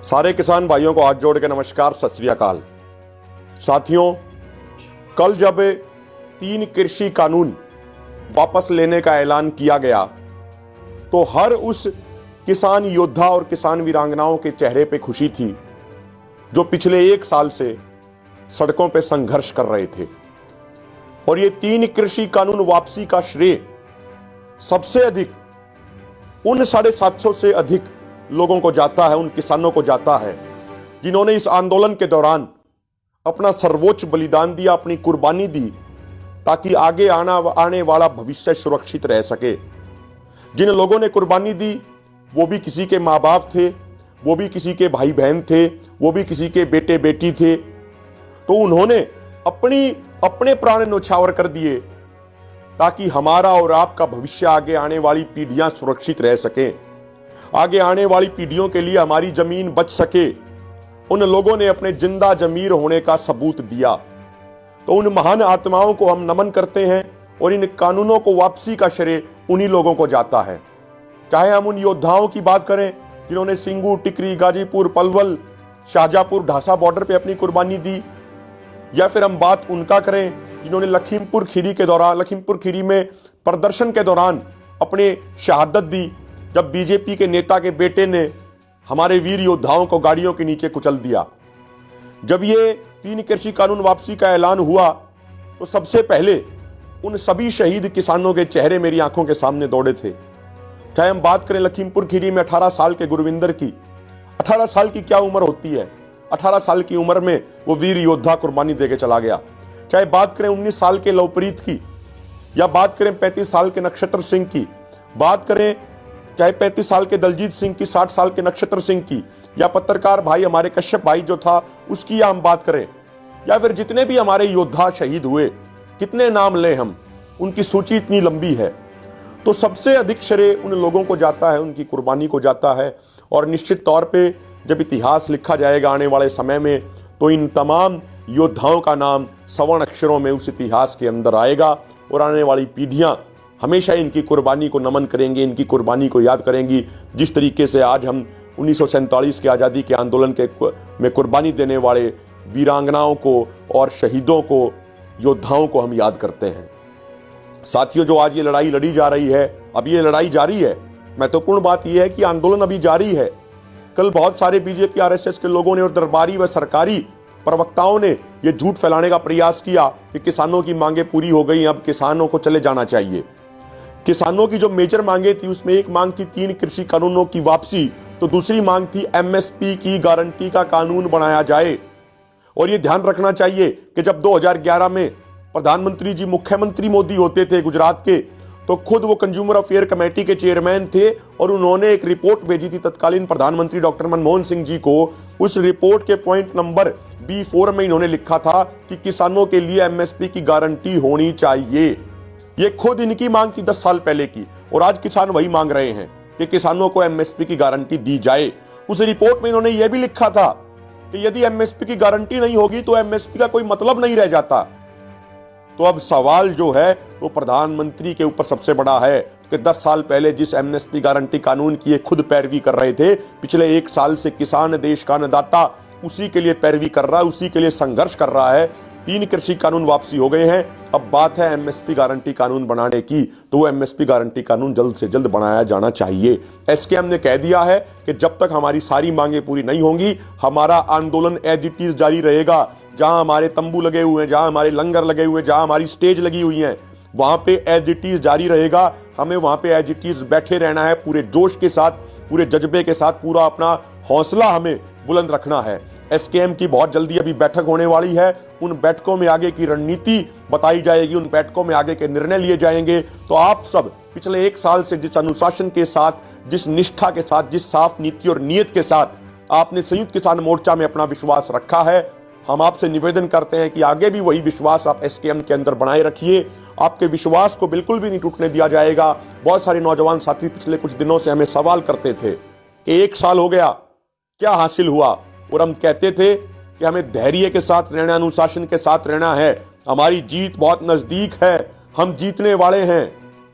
सारे किसान भाइयों को हाथ जोड़ के नमस्कार, सत श्री अकाल। साथियों, कल जब 3 कृषि कानून वापस लेने का ऐलान किया गया तो हर उस किसान योद्धा और किसान वीरांगनाओं के चेहरे पे खुशी थी जो पिछले 1 साल से सड़कों पे संघर्ष कर रहे थे। और ये 3 कृषि कानून वापसी का श्रेय सबसे अधिक उन 750 से अधिक लोगों को जाता है, उन किसानों को जाता है जिन्होंने इस आंदोलन के दौरान अपना सर्वोच्च बलिदान दिया, अपनी कुर्बानी दी ताकि आगे आने वाला भविष्य सुरक्षित रह सके। जिन लोगों ने कुर्बानी दी वो भी किसी के माँ बाप थे, वो भी किसी के भाई बहन थे, वो भी किसी के बेटे बेटी थे। तो उन्होंने अपने प्राण न्यौछावर कर दिए ताकि हमारा और आपका भविष्य, आगे आने वाली पीढ़ियां सुरक्षित रह सकें, आगे आने वाली पीढ़ियों के लिए हमारी जमीन बच सके। उन लोगों ने अपने जिंदा जमीर होने का सबूत दिया। तो उन महान आत्माओं को हम नमन करते हैं और इन कानूनों को वापसी का श्रेय उन्हीं लोगों को जाता है। चाहे हम उन योद्धाओं की बात करें जिन्होंने सिंगू, टिकरी, गाजीपुर, पलवल, शाहजहांपुर, ढासा बॉर्डर पे अपनी कुर्बानी दी, या फिर हम बात उनका करें जिन्होंने लखीमपुर खीरी में प्रदर्शन के दौरान अपने शहादत दी जब बीजेपी के नेता के बेटे ने हमारे वीर योद्धाओं को गाड़ियों के नीचे कुचल दिया। जब ये 3 कृषि कानून वापसी का ऐलान हुआ तो सबसे पहले उन सभी शहीद किसानों के चेहरे मेरी आंखों के सामने दौड़े थे। चाहे हम बात करें लखीमपुर खीरी में 18 साल के गुरविंदर की। 18 साल की क्या उम्र होती है? 18 साल की उम्र में वो वीर योद्धा कुर्बानी देके चला गया। चाहे बात करें 19 साल के लवप्रीत की, या बात करें 35 साल के नक्षत्र सिंह की, बात करें चाहे 35 साल के दलजीत सिंह की, 60 साल के नक्षत्र सिंह की, या पत्रकार भाई हमारे कश्यप भाई जो था उसकी, या हम बात करें, या फिर जितने भी हमारे योद्धा शहीद हुए, कितने नाम लें हम, उनकी सूची इतनी लंबी है। तो सबसे अधिक श्रेय उन लोगों को जाता है, उनकी कुर्बानी को जाता है। और निश्चित तौर पे जब इतिहास लिखा जाएगा आने वाले समय में तो इन तमाम योद्धाओं का नाम स्वर्ण अक्षरों में उस इतिहास के अंदर आएगा और आने वाली पीढ़ियां हमेशा इनकी कुर्बानी को नमन करेंगी, इनकी कुर्बानी को याद करेंगी। जिस तरीके से आज हम 1947 के आज़ादी के आंदोलन में कुर्बानी देने वाले वीरांगनाओं को और शहीदों को, योद्धाओं को हम याद करते हैं। साथियों, जो आज ये लड़ाई लड़ी जा रही है, अब ये लड़ाई जारी है। महत्वपूर्ण बात यह है कि आंदोलन अभी जारी है। कल बहुत सारे बीजेपी आरएसएस के लोगों ने और दरबारी व सरकारी प्रवक्ताओं ने यह झूठ फैलाने का प्रयास किया कि किसानों की मांगे पूरी हो गई, अब किसानों को चले जाना चाहिए। किसानों की जो मेजर मांगे थी उसमें एक मांग थी 3 कृषि कानूनों की वापसी, तो दूसरी मांग थी एमएसपी की गारंटी का कानून बनाया जाए। और यह ध्यान रखना चाहिए कि जब 2011 में प्रधानमंत्री जी, मुख्यमंत्री मोदी होते थे गुजरात के, तो खुद वो कंज्यूमर अफेयर कमेटी के चेयरमैन थे और उन्होंने एक रिपोर्ट भेजी थी तत्कालीन प्रधानमंत्री डॉक्टर मनमोहन सिंह जी को। उस रिपोर्ट के पॉइंट नंबर B4 में इन्होंने लिखा था कि किसानों के लिए एमएसपी की गारंटी होनी चाहिए। ये खुद इनकी मांग थी 10 साल पहले की, और आज किसान वही मांग रहे हैं कि किसानों को एमएसपी की गारंटी दी जाए। उस रिपोर्ट में इन्होंने यह भी लिखा था कि यदि एमएसपी की गारंटी नहीं होगी तो एमएसपी का कोई मतलब नहीं रह जाता। तो अब सवाल जो है वो प्रधानमंत्री के ऊपर सबसे बड़ा है कि 10 साल पहले जिस एमएसपी गारंटी कानून की ये खुद पैरवी कर रहे थे, पिछले 1 साल से किसान, देश का अन्नदाता, उसी के लिए पैरवी कर रहा है, उसी के लिए संघर्ष कर रहा है। 3 कृषि कानून वापसी हो गए हैं, अब बात है एमएसपी गारंटी कानून बनाने की। तो वो एमएसपी गारंटी कानून जल्द से जल्द बनाया जाना चाहिए। एसकेएम ने कह दिया है कि जब तक हमारी सारी मांगे पूरी नहीं होंगी, हमारा आंदोलन एज इट इज जारी रहेगा। जहां हमारे तंबू लगे हुए हैं, जहां हमारे लंगर लगे हुए हैं, जहां हमारी स्टेज लगी हुई है, वहां पे एज इट इज जारी रहेगा। हमें वहां पे एज इट इज बैठे रहना है, पूरे जोश के साथ, पूरे जज्बे के साथ, पूरा अपना हौसला हमें बुलंद रखना है। एसकेएम की बहुत जल्दी अभी बैठक होने वाली है। उन बैठकों में आगे की रणनीति बताई जाएगी, उन बैठकों में आगे के निर्णय लिए जाएंगे। तो आप सब पिछले 1 साल से जिस अनुशासन के साथ, जिस निष्ठा के साथ, जिस साफ नीति और नीयत के साथ आपने संयुक्त किसान मोर्चा में अपना विश्वास रखा है, हम आपसे निवेदन करते हैं कि आगे भी वही विश्वास आप एसकेएम के अंदर बनाए रखिए। आपके विश्वास को बिल्कुल भी नहीं टूटने दिया जाएगा। बहुत सारे नौजवान साथी पिछले कुछ दिनों से हमें सवाल करते थे कि 1 साल हो गया, क्या हासिल हुआ? और हम कहते थे कि हमें धैर्य के साथ रहना, अनुशासन के साथ रहना है। हमारी जीत बहुत नजदीक है, हम जीतने वाले हैं।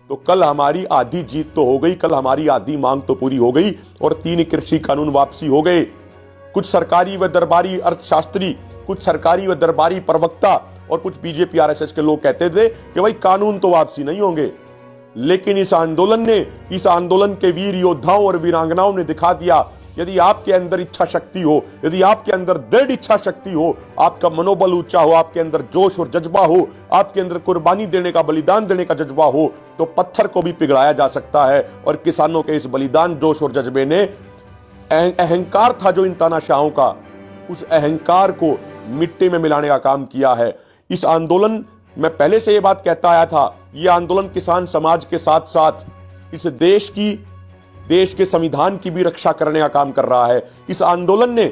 तो कल हमारी आधी जीत तो हो गई, कल हमारी आधी मांग तो पूरी हो गई और 3 कृषि कानून वापसी हो गए। कुछ सरकारी व दरबारी अर्थशास्त्री, कुछ सरकारी व दरबारी प्रवक्ता और कुछ बीजेपी आरएसएस के लोग कहते थे कि भाई कानून तो वापसी नहीं होंगे। लेकिन इस आंदोलन के वीर योद्धाओं और वीरांगनाओं ने दिखा दिया, यदि आपके अंदर इच्छा शक्ति हो, यदि आपके अंदर दृढ़ इच्छा शक्ति हो, आपका मनोबल ऊंचा हो, आपके अंदर जोश और जज्बा हो, आपके अंदर कुर्बानी देने का, बलिदान देने का जज्बा हो, तो पत्थर को भी पिघलाया जा सकता है। और किसानों के इस बलिदान, जोश और जज्बे ने अहंकार था जो इन तानाशाहों का, उस अहंकार को मिट्टी में मिलाने का काम किया है। इस आंदोलन, मैं पहले से ये बात कहता आया था, ये आंदोलन किसान समाज के साथ साथ इस देश के संविधान की भी रक्षा करने का काम कर रहा है। इस आंदोलन ने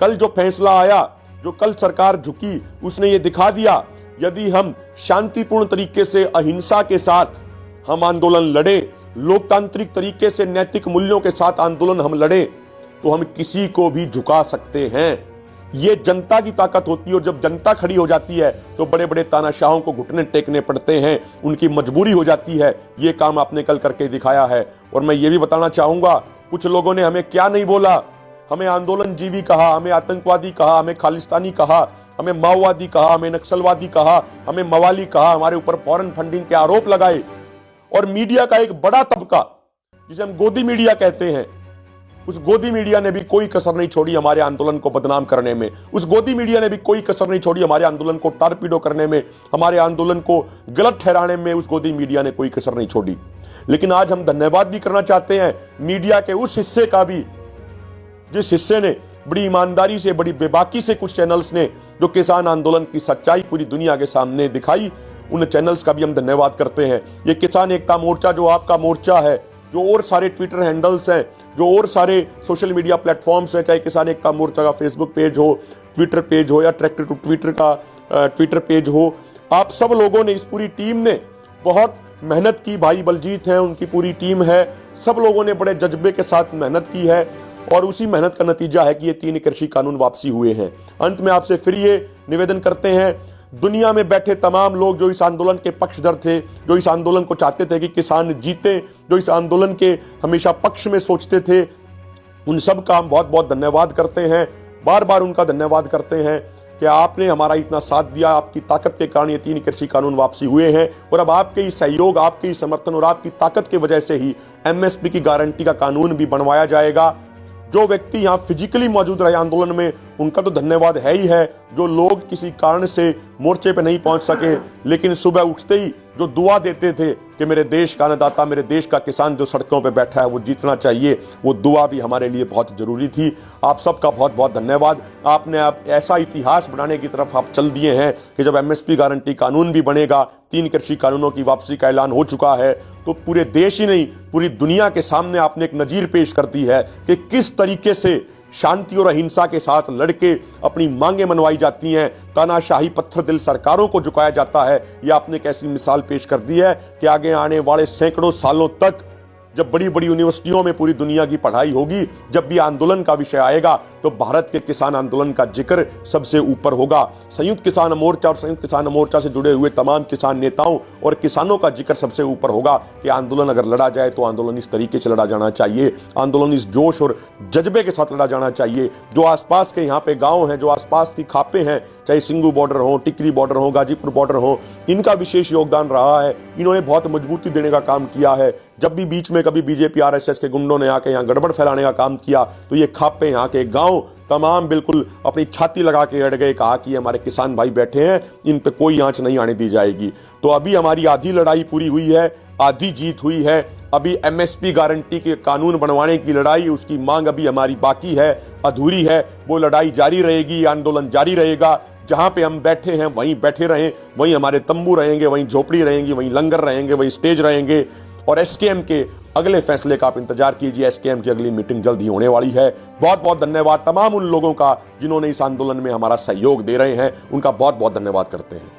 कल जो फैसला आया, जो कल सरकार झुकी, उसने ये दिखा दिया, यदि हम शांतिपूर्ण तरीके से, अहिंसा के साथ हम आंदोलन लड़े, लोकतांत्रिक तरीके से नैतिक मूल्यों के साथ आंदोलन हम लड़े, तो हम किसी को भी झुका सकते हैं। ये जनता की ताकत होती है, और जब जनता खड़ी हो जाती है तो बड़े बड़े तानाशाहों को घुटने टेकने पड़ते हैं, उनकी मजबूरी हो जाती है। ये काम आपने कल करके दिखाया है। और मैं ये भी बताना चाहूंगा, कुछ लोगों ने हमें क्या नहीं बोला, हमें आंदोलनजीवी कहा, हमें आतंकवादी कहा, हमें खालिस्तानी कहा, हमें माओवादी कहा, हमें नक्सलवादी कहा, हमें मवाली कहा, हमारे ऊपर फॉरेन फंडिंग के आरोप लगाए। और मीडिया का एक बड़ा तबका, जिसे हम गोदी मीडिया कहते हैं, उस गोदी मीडिया ने भी कोई कसर नहीं छोड़ी हमारे आंदोलन को बदनाम करने में। उस गोदी मीडिया ने भी कोई कसर नहीं छोड़ी हमारे आंदोलन को टारपीडो करने में, हमारे आंदोलन को गलत ठहराने में। उस गोदी मीडिया ने कोई कसर नहीं छोड़ी। लेकिन आज हम धन्यवाद भी करना चाहते हैं मीडिया के उस हिस्से का भी, जिस हिस्से ने बड़ी ईमानदारी से, बड़ी बेबाकी से, कुछ चैनल्स ने जो किसान आंदोलन की सच्चाई पूरी दुनिया के सामने दिखाई, उन चैनल्स का भी हम धन्यवाद करते हैं। ये किसान एकता मोर्चा जो आपका मोर्चा है, जो और सारे ट्विटर हैंडल्स हैं, जो और सारे सोशल मीडिया प्लेटफॉर्म्स हैं, चाहे किसान एकता मोर्चा का फेसबुक पेज हो, ट्विटर पेज हो, या ट्रैक्टर टू ट्विटर का ट्विटर पेज हो, आप सब लोगों ने, इस पूरी टीम ने बहुत मेहनत की। भाई बलजीत हैं, उनकी पूरी टीम है, सब लोगों ने बड़े जज्बे के साथ मेहनत की है, और उसी मेहनत का नतीजा है कि ये 3 कृषि कानून वापसी हुए हैं। अंत में आपसे फिर ये निवेदन करते हैं, दुनिया में बैठे तमाम लोग जो इस आंदोलन के पक्षधर थे, जो इस आंदोलन को चाहते थे कि किसान जीते, जो इस आंदोलन के हमेशा पक्ष में सोचते थे, उन सब का हम बहुत बहुत धन्यवाद करते हैं। बार बार उनका धन्यवाद करते हैं कि आपने हमारा इतना साथ दिया, आपकी ताकत के कारण ये 3 कृषि कानून वापसी हुए हैं। और अब आपके ही सहयोग, आपके ही समर्थन और आपकी ताकत की वजह से ही एमएसपी की गारंटी का कानून भी बनवाया जाएगा। जो व्यक्ति यहाँ फिजिकली मौजूद रहे आंदोलन में, उनका तो धन्यवाद है ही है। जो लोग किसी कारण से मोर्चे पे नहीं पहुंच सके, लेकिन सुबह उठते ही जो दुआ देते थे कि मेरे देश का अन्नदाता, मेरे देश का किसान जो सड़कों पे बैठा है वो जीतना चाहिए, वो दुआ भी हमारे लिए बहुत जरूरी थी। आप सबका बहुत बहुत धन्यवाद। आपने आप ऐसा इतिहास बनाने की तरफ आप चल दिए हैं कि जब एमएसपी गारंटी कानून भी बनेगा, 3 कृषि कानूनों की वापसी का ऐलान हो चुका है, तो पूरे देश ही नहीं, पूरी दुनिया के सामने आपने एक नजीर पेश कर दी है कि किस तरीके से शांति और अहिंसा के साथ लड़के अपनी मांगें मनवाई जाती हैं, तानाशाही पत्थर दिल सरकारों को झुकाया जाता है। यह आपने एक ऐसी मिसाल पेश कर दी है कि आगे आने वाले सैकड़ों सालों तक जब बड़ी बड़ी यूनिवर्सिटियों में पूरी दुनिया की पढ़ाई होगी, जब भी आंदोलन का विषय आएगा, तो भारत के किसान आंदोलन का जिक्र सबसे ऊपर होगा। संयुक्त किसान मोर्चा और संयुक्त किसान मोर्चा से जुड़े हुए तमाम किसान नेताओं और किसानों का जिक्र सबसे ऊपर होगा कि आंदोलन अगर लड़ा जाए तो आंदोलन इस तरीके से लड़ा जाना चाहिए, आंदोलन इस जोश और जज्बे के साथ लड़ा जाना चाहिए। जो आसपास के यहाँ पे गाँव हैं, जो आसपास की खापें हैं, चाहे सिंगू बॉर्डर हो, टिकरी बॉर्डर हो, गाजीपुर बॉर्डर हो, इनका विशेष योगदान रहा है। इन्होंने बहुत मजबूती देने का काम किया है। जब भी बीच में कभी बीजेपी आरएसएस के गुंडों ने आके यहाँ गड़बड़ फैलाने का काम किया, तो ये खापे, यहाँ के गांव तमाम बिल्कुल अपनी छाती लगा के अड़ गए, कहा कि हमारे किसान भाई बैठे हैं, इन पे कोई आंच नहीं आने दी जाएगी। तो अभी हमारी आधी लड़ाई पूरी हुई है, आधी जीत हुई है। अभी एमएसपी गारंटी के कानून बनवाने की लड़ाई, उसकी मांग अभी हमारी बाकी है, अधूरी है। वो लड़ाई जारी रहेगी, आंदोलन जारी रहेगा। जहां पे हम बैठे हैं वहीं बैठे रहें, वहीं हमारे तंबू रहेंगे, वहीं झोपड़ी रहेंगी, वहीं लंगर रहेंगे, वहीं स्टेज रहेंगे। और एसकेएम के अगले फैसले का आप इंतजार कीजिए। एसकेएम की अगली मीटिंग जल्द ही होने वाली है। बहुत बहुत धन्यवाद तमाम उन लोगों का जिन्होंने इस आंदोलन में हमारा सहयोग दे रहे हैं, उनका बहुत बहुत धन्यवाद करते हैं।